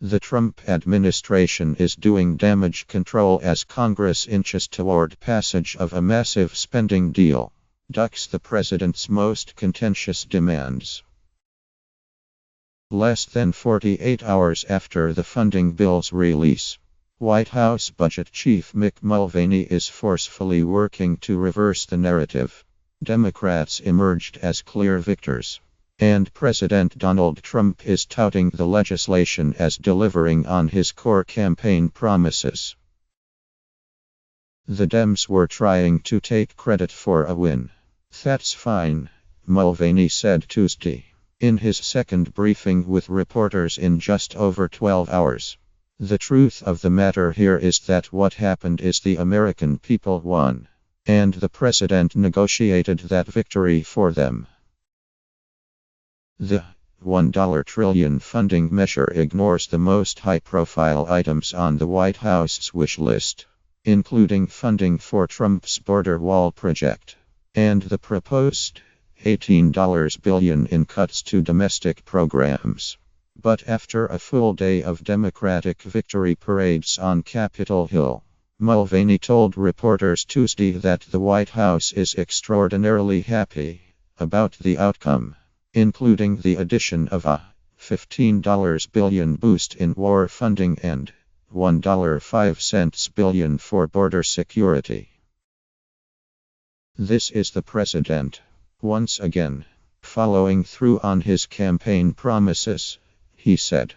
The Trump administration is doing damage control as Congress inches toward passage of a massive spending deal. Do.As the president's most contentious demands. Less than 48 hours after the funding bill's release, White House Budget Chief Mick Mulvaney is forcefully working to reverse the narrative. Democrats emerged as clear victors, and President Donald Trump is touting the legislation as delivering on his core campaign promises. The Dems were trying to take credit for a win. That's fine, Mulvaney said Tuesday, in his second briefing with reporters in just over 12 hours. The truth of the matter here is that what happened is the American people won, and the president negotiated that victory for them. The $1 trillion funding measure ignores the most high-profile items on the White House's wish list, including funding for Trump's border wall project, and the proposed $18 billion in cuts to domestic programs. But after a full day of Democratic victory parades on Capitol Hill, Mulvaney told reporters Tuesday that the White House is extraordinarily happy about the outcome, including the addition of a $15 billion boost in war funding and $1.05 billion for border security. This is the president, once again, following through on his campaign promises, he said.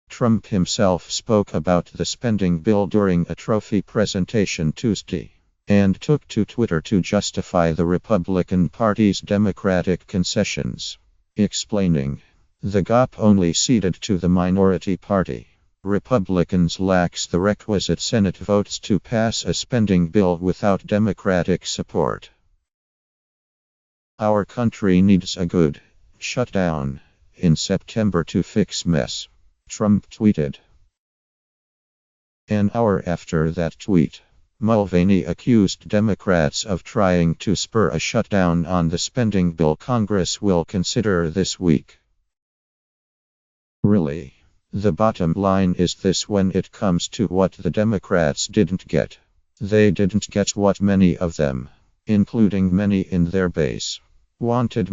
Trump himself spoke about the spending bill during a trophy presentation Tuesday, and took to Twitter to justify the Republican Party's Democratic concessions, explaining, "The GOP only ceded to the minority party. Republicans lacks the requisite Senate votes to pass a spending bill without Democratic support. Our country needs a good shutdown in September to fix mess," Trump tweeted. An hour after that tweet, Mulvaney accused Democrats of trying to spur a shutdown on the spending bill Congress will consider this week. Really? The bottom line is this: when it comes to what the Democrats didn't get, they didn't get what many of them, including many in their base, wanted.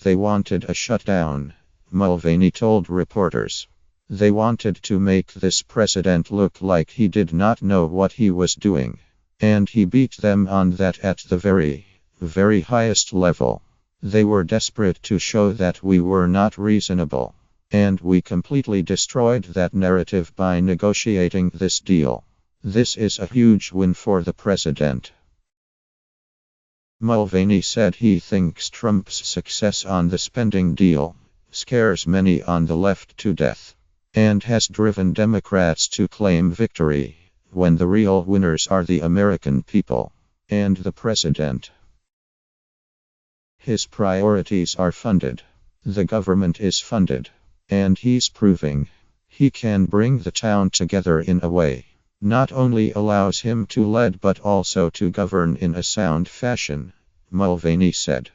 They wanted a shutdown, Mulvaney told reporters. They wanted to make this president look like he did not know what he was doing, and he beat them on that at the very, very highest level. They were desperate to show that we were not reasonable, and we completely destroyed that narrative by negotiating this deal. This is a huge win for the president. Mulvaney said he thinks Trump's success on the spending deal scares many on the left to death, and has driven Democrats to claim victory, when the real winners are the American people and the president. His priorities are funded. The government is funded. And he's proving he can bring the town together in a way not only allows him to lead but also to govern in a sound fashion, Mulvaney said.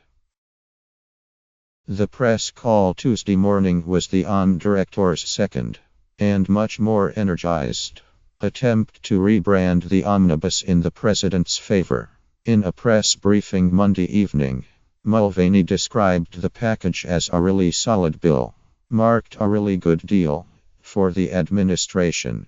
The press call Tuesday morning was the director's second, and much more energized, attempt to rebrand the omnibus in the president's favor. In a press briefing Monday evening, Mulvaney described the package as a really solid bill. Marked a really good deal for the administration.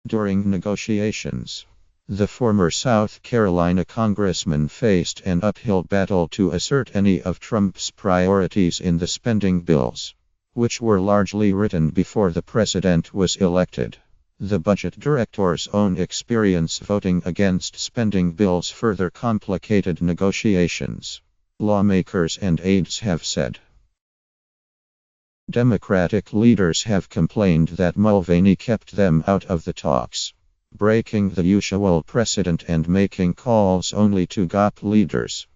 During negotiations, the former South Carolina congressman faced an uphill battle to assert any of Trump's priorities in the spending bills, which were largely written before the president was elected. The budget director's own experience voting against spending bills further complicated negotiations, lawmakers and aides have said. Democratic leaders have complained that Mulvaney kept them out of the talks, breaking the usual precedent and making calls only to GOP leaders.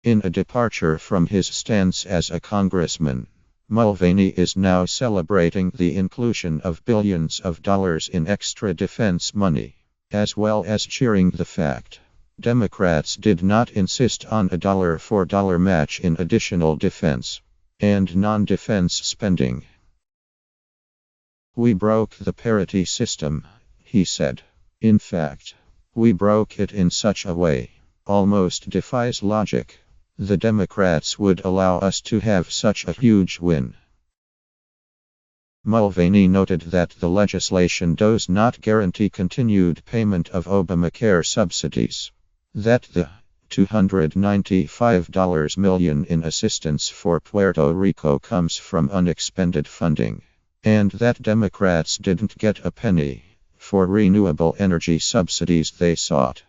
In a departure from his stance as a congressman, Mulvaney is now celebrating the inclusion of billions of dollars in extra defense money, as well as cheering the fact Democrats did not insist on a dollar-for-dollar match in additional defense. and non-defense spending. We broke the parity system, he said. In fact, we broke it in such a way, almost defies logic. The Democrats would allow us to have such a huge win. Mulvaney noted that the legislation does not guarantee continued payment of Obamacare subsidies, that the $295 million in assistance for Puerto Rico comes from unexpended funding, and that Democrats didn't get a penny for renewable energy subsidies they sought.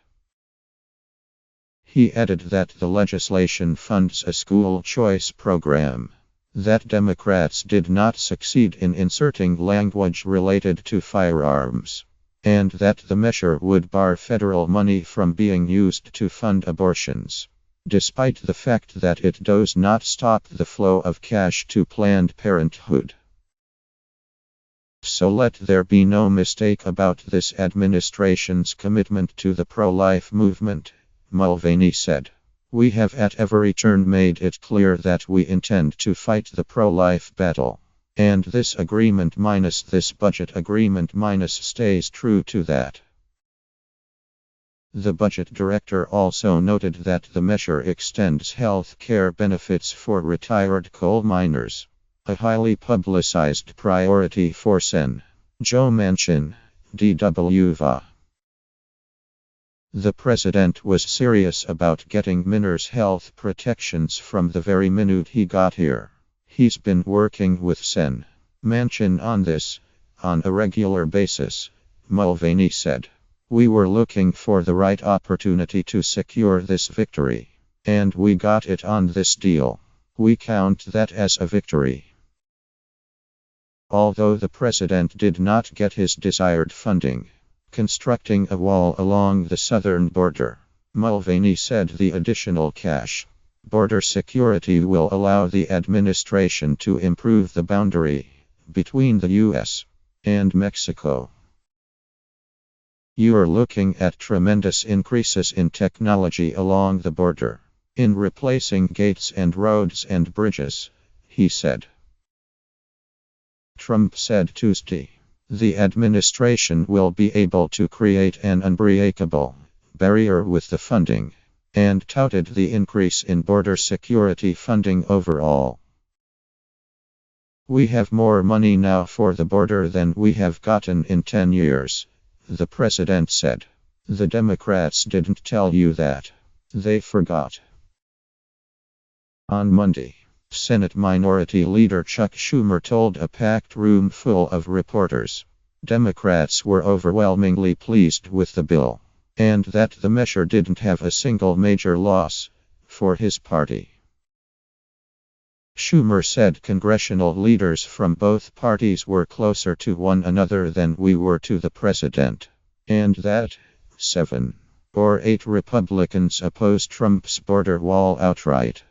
He added that the legislation funds a school choice program, that Democrats did not succeed in inserting language related to firearms, and that the measure would bar federal money from being used to fund abortions, despite the fact that it does not stop the flow of cash to Planned Parenthood. So let there be no mistake about this administration's commitment to the pro-life movement, Mulvaney said. We have at every turn made it clear that we intend to fight the pro-life battle. And this agreement minus this budget agreement minus stays true to that. The budget director also noted that the measure extends health care benefits for retired coal miners, a highly publicized priority for Sen. Joe Manchin, do.A. The president was serious about getting miners health protections from the very minute he got here. He's been working with Sen. Manchin on this, on a regular basis, Mulvaney said. We were looking for the right opportunity to secure this victory, and we got it on this deal. We count that as a victory. Although the president did not get his desired funding, constructing a wall along the southern border, Mulvaney said the additional cash border security will allow the administration to improve the boundary between the U.S. and Mexico. You're looking at tremendous increases in technology along the border, in replacing gates and roads and bridges, he said. Trump said Tuesday, the administration will be able to create an unbreakable barrier with the funding, and touted the increase in border security funding overall. We have more money now for the border than we have gotten in 10 years, the president said. The Democrats didn't tell you that. They forgot. On Monday, Senate Minority Leader Chuck Schumer told a packed room full of reporters Democrats were overwhelmingly pleased with the bill, and that the measure didn't have a single major loss for his party. Schumer said congressional leaders from both parties were closer to one another than we were to the president, and that 7 or 8 Republicans opposed Trump's border wall outright.